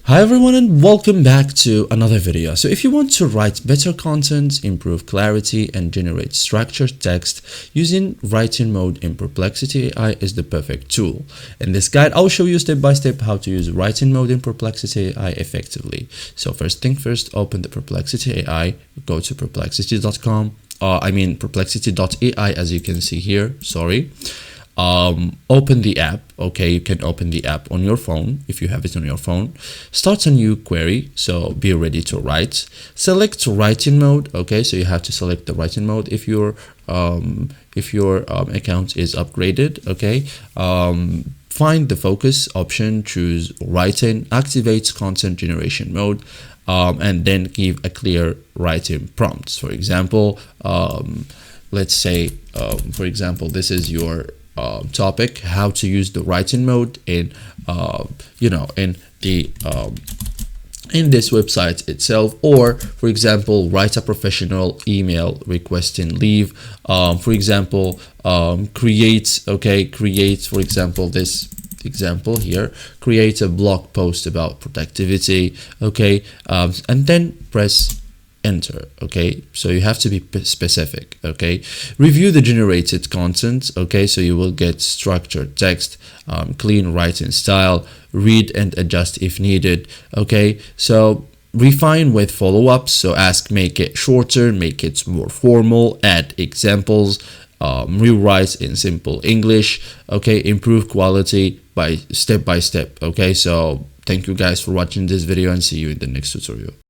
Hi everyone and welcome back to another video. So if you want to write better content, improve clarity and generate structured text, using writing mode in Perplexity AI is the perfect tool. In this guide, I'll show you step by step how to use writing mode in Perplexity AI effectively. So first thing first, open the Perplexity AI, go to perplexity.com, perplexity.ai as you can see here, open the app. Okay, you can open the app on your phone if you have it on your phone. Start a new query, so be ready to write. Select writing mode. Okay, so you have to select the writing mode if your account is upgraded. Okay, find the focus option, choose writing, activate content generation mode, and then give a clear writing prompt. For example, let's say for example, this is your topic, how to use the writing mode in in this website itself, or for example, write a professional email requesting leave. For example, create for example this example here, create a blog post about productivity. Okay, and then press enter. Okay, so you have to be specific. Okay, review the generated content. Okay, so you will get structured text, clean writing style, read and adjust if needed. Okay, so refine with follow-ups. So ask, make it shorter, make it more formal, add examples, rewrite in simple English. Okay, improve quality by step. Okay, so thank you guys for watching this video and see you in the next tutorial.